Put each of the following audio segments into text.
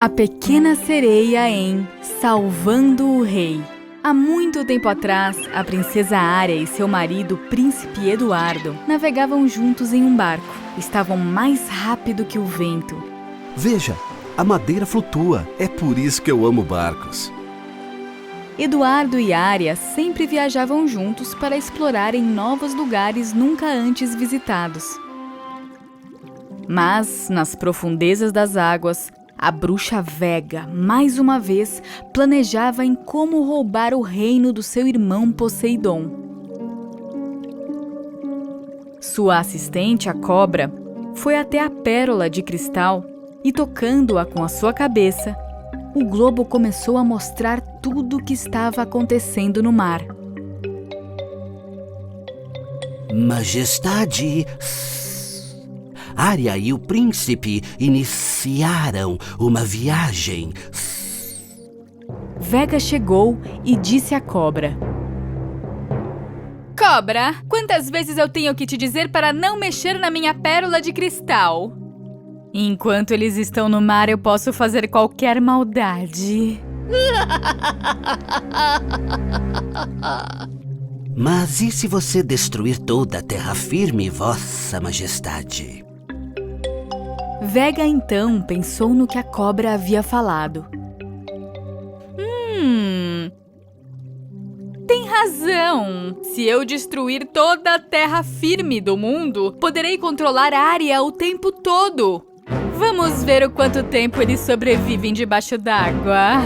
A Pequena Sereia em Salvando o Rei. Há muito tempo atrás, a princesa Ária e seu marido, príncipe Eduardo, navegavam juntos em um barco. Estavam mais rápido que o vento. Veja, a madeira flutua. É por isso que eu amo barcos. Eduardo e Ária sempre viajavam juntos para explorarem novos lugares nunca antes visitados. Mas, nas profundezas das águas, a bruxa Vega, mais uma vez, planejava em como roubar o reino do seu irmão Poseidon. Sua assistente, a cobra, foi até a pérola de cristal e, tocando-a com a sua cabeça, o globo começou a mostrar tudo o que estava acontecendo no mar. Majestade, Ária e o príncipe iniciaram uma viagem. Vega chegou e disse à cobra: Cobra, quantas vezes eu tenho que te dizer para não mexer na minha pérola de cristal? Enquanto eles estão no mar, eu posso fazer qualquer maldade. Mas e se você destruir toda a terra firme, Vossa Majestade? Vega então pensou no que a cobra havia falado. Tem razão. Se eu destruir toda a terra firme do mundo, poderei controlar a Ária o tempo todo. Vamos ver o quanto tempo eles sobrevivem debaixo d'água.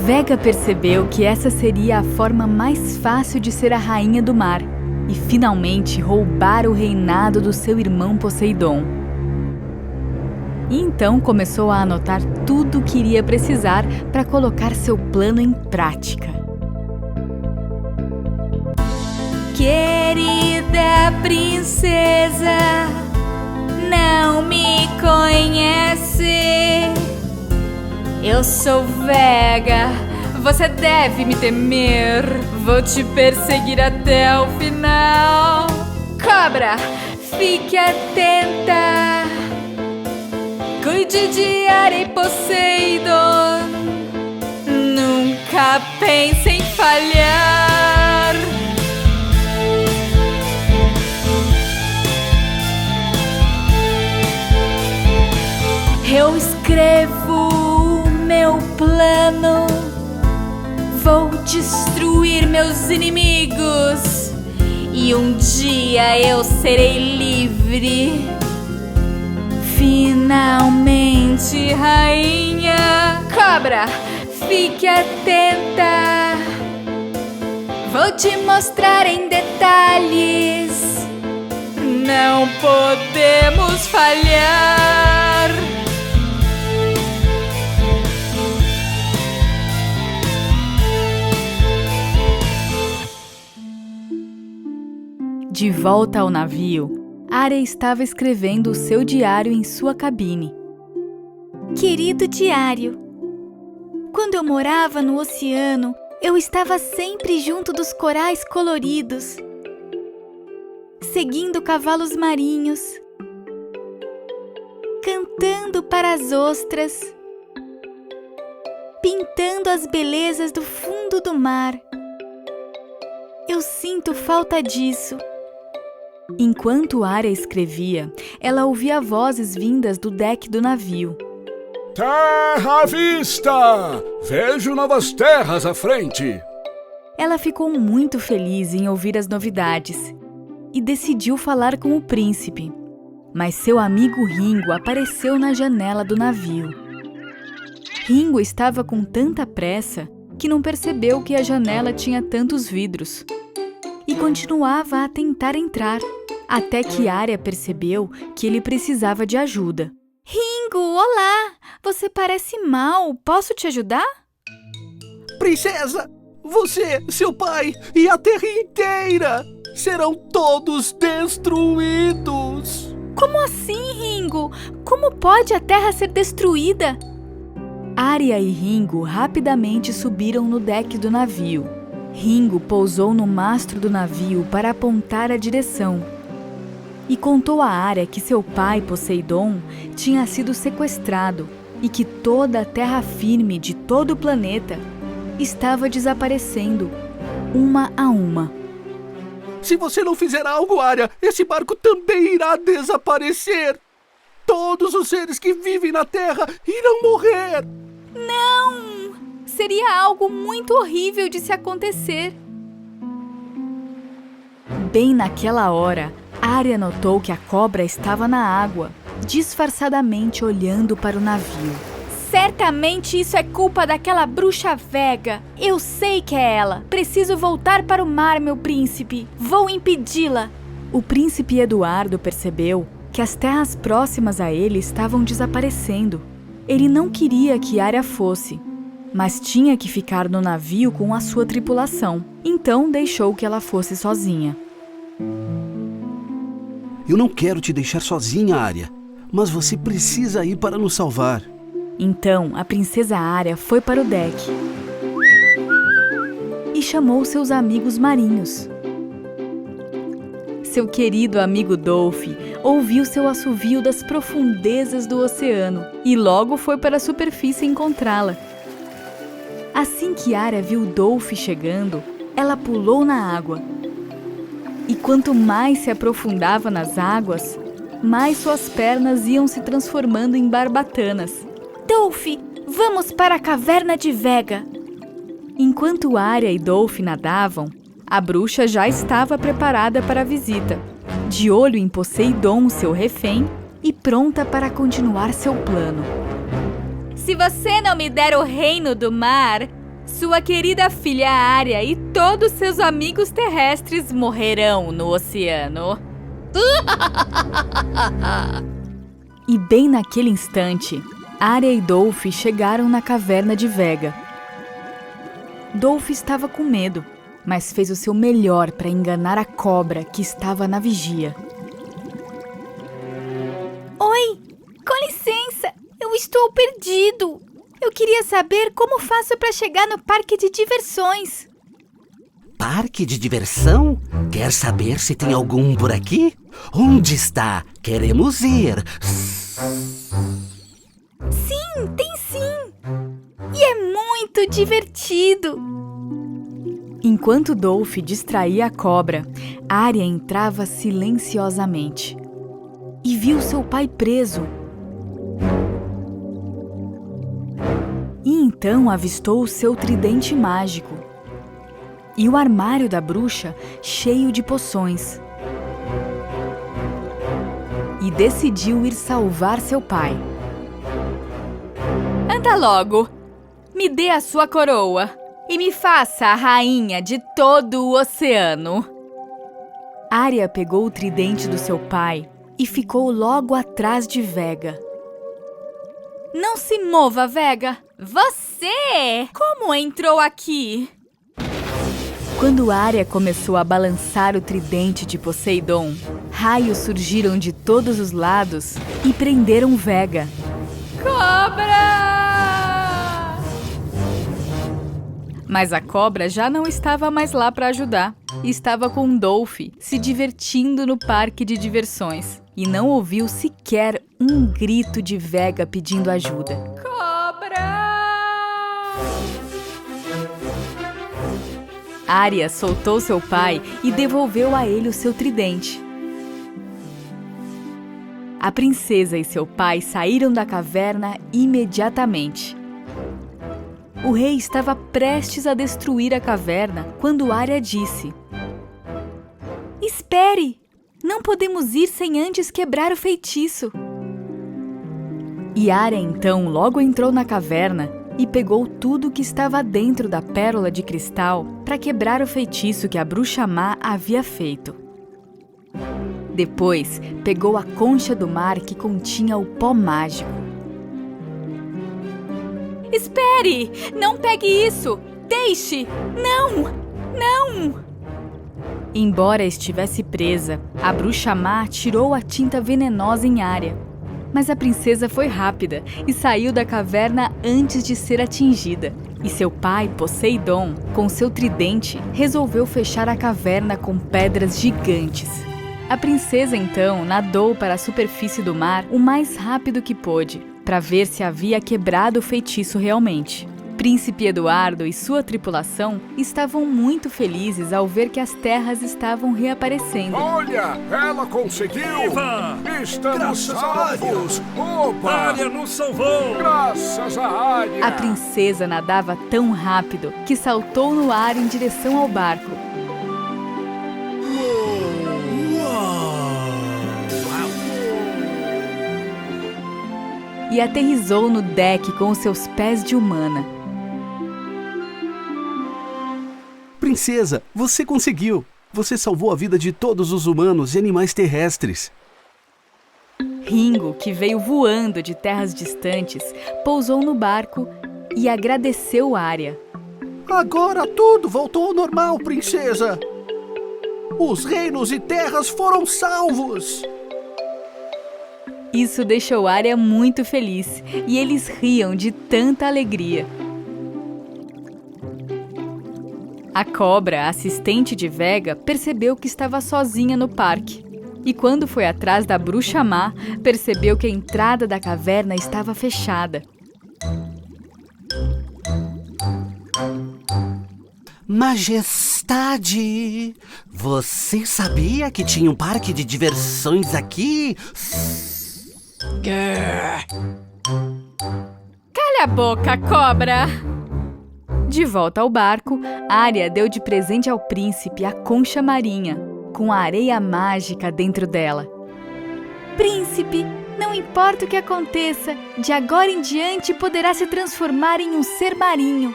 Vega percebeu que essa seria a forma mais fácil de ser a rainha do mar e finalmente roubar o reinado do seu irmão Poseidon. E então começou a anotar tudo o que iria precisar para colocar seu plano em prática. Querida princesa, não me conhece? Eu sou Vega, você deve me temer. Vou te perseguir até o final. Cobra, fique atenta. Cuide de Ária e Poseidon. Nunca pense em falhar. Eu escrevo meu plano. Vou destruir meus inimigos e um dia eu serei livre. Finalmente, rainha. Cobra, fique atenta. Vou te mostrar em detalhes. Não podemos falhar. De volta ao navio, Ária estava escrevendo o seu diário em sua cabine. Querido diário, quando eu morava no oceano, eu estava sempre junto dos corais coloridos, seguindo cavalos marinhos, cantando para as ostras, pintando as belezas do fundo do mar. Eu sinto falta disso. Enquanto Ária escrevia, ela ouvia vozes vindas do deck do navio. Terra à vista! Vejo novas terras à frente! Ela ficou muito feliz em ouvir as novidades e decidiu falar com o príncipe. Mas seu amigo Ringo apareceu na janela do navio. Ringo estava com tanta pressa que não percebeu que a janela tinha tantos vidros e continuava a tentar entrar, até que Ária percebeu que ele precisava de ajuda. Ringo, olá! Você parece mal. Posso te ajudar? Princesa, você, seu pai e a terra inteira serão todos destruídos. Como assim, Ringo? Como pode a terra ser destruída? Ária e Ringo rapidamente subiram no deck do navio. Ringo pousou no mastro do navio para apontar a direção. e contou a Área que seu pai, Poseidon, tinha sido sequestrado e que toda a terra firme de todo o planeta estava desaparecendo, uma a uma. Se você não fizer algo, Área, esse barco também irá desaparecer. Todos os seres que vivem na Terra irão morrer. Não! Seria algo muito horrível de se acontecer. Bem naquela hora, Área notou que a cobra estava na água, disfarçadamente olhando para o navio. Certamente isso é culpa daquela bruxa Vega. Eu sei que é ela. Preciso voltar para o mar, meu príncipe. Vou impedi-la. O príncipe Eduardo percebeu que as terras próximas a ele estavam desaparecendo. Ele não queria que Área fosse, mas tinha que ficar no navio com a sua tripulação. Então deixou que ela fosse sozinha. Eu não quero te deixar sozinha, Área, mas você precisa ir para nos salvar. Então a princesa Área foi para o deck e chamou seus amigos marinhos. Seu querido amigo Dolphy ouviu seu assovio das profundezas do oceano e logo foi para a superfície encontrá-la. Assim que Área viu Dolphy chegando, ela pulou na água. E quanto mais se aprofundava nas águas, mais suas pernas iam se transformando em barbatanas. Dolphy, vamos para a caverna de Vega! Enquanto Área e Dolphy nadavam, a bruxa já estava preparada para a visita, de olho em Poseidon, seu refém, e pronta para continuar seu plano. Se você não me der o reino do mar, sua querida filha Área e todos seus amigos terrestres morrerão no oceano. E bem naquele instante, Área e Dolphy chegaram na caverna de Vega. Dolphy estava com medo, mas fez o seu melhor para enganar a cobra que estava na vigia. Oi, com licença, eu estou perdido. Eu queria saber como faço para chegar no parque de diversões. Parque de diversão? Quer saber se tem algum por aqui? Onde está? Queremos ir. Sim, tem sim. E é muito divertido. Enquanto Dolphy distraía a cobra, Área entrava silenciosamente e viu seu pai preso. E então avistou o seu tridente mágico e o armário da bruxa cheio de poções. E decidiu ir salvar seu pai. Anda logo, me dê a sua coroa e me faça a rainha de todo o oceano. Área pegou o tridente do seu pai e ficou logo atrás de Vega. Não se mova, Vega! Você! Como entrou aqui? Quando Área começou a balançar o tridente de Poseidon, raios surgiram de todos os lados e prenderam Vega. Cobra! Mas a cobra já não estava mais lá para ajudar. Estava com Dolphy, se divertindo no parque de diversões. E não ouviu sequer um grito de Vega pedindo ajuda. Cobra! Área soltou seu pai e devolveu a ele o seu tridente. A princesa e seu pai saíram da caverna imediatamente. O rei estava prestes a destruir a caverna quando Área disse: Espere! Não podemos ir sem antes quebrar o feitiço. E Área então logo entrou na caverna e pegou tudo que estava dentro da pérola de cristal para quebrar o feitiço que a bruxa má havia feito. Depois, pegou a concha do mar que continha o pó mágico. Espere! Não pegue isso! Deixe! Não! Não! Embora estivesse presa, a bruxa má tirou a tinta venenosa em Área. Mas a princesa foi rápida e saiu da caverna antes de ser atingida. E seu pai, Poseidon, com seu tridente, resolveu fechar a caverna com pedras gigantes. A princesa então nadou para a superfície do mar o mais rápido que pôde, para ver se havia quebrado o feitiço realmente. Príncipe Eduardo e sua tripulação estavam muito felizes ao ver que as terras estavam reaparecendo. Olha, ela conseguiu! Viva! Estamos salvos! Opa! A área nos salvou! Graças à área! A princesa nadava tão rápido que saltou no ar em direção ao barco. E aterrissou no deck com os seus pés de humana. Princesa, você conseguiu! Você salvou a vida de todos os humanos e animais terrestres. Ringo, que veio voando de terras distantes, pousou no barco e agradeceu Arya. Agora tudo voltou ao normal, princesa! Os reinos e terras foram salvos! Isso deixou Arya muito feliz e eles riam de tanta alegria. A cobra, assistente de Vega, percebeu que estava sozinha no parque. E quando foi atrás da bruxa má, percebeu que a entrada da caverna estava fechada. Majestade, você sabia que tinha um parque de diversões aqui? Calha a boca, cobra! De volta ao barco, Arya deu de presente ao príncipe a concha marinha, com a areia mágica dentro dela. Príncipe, não importa o que aconteça, de agora em diante poderá se transformar em um ser marinho.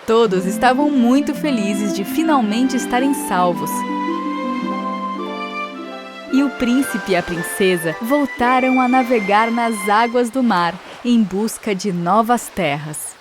Todos estavam muito felizes de finalmente estarem salvos. E o príncipe e a princesa voltaram a navegar nas águas do mar em busca de novas terras.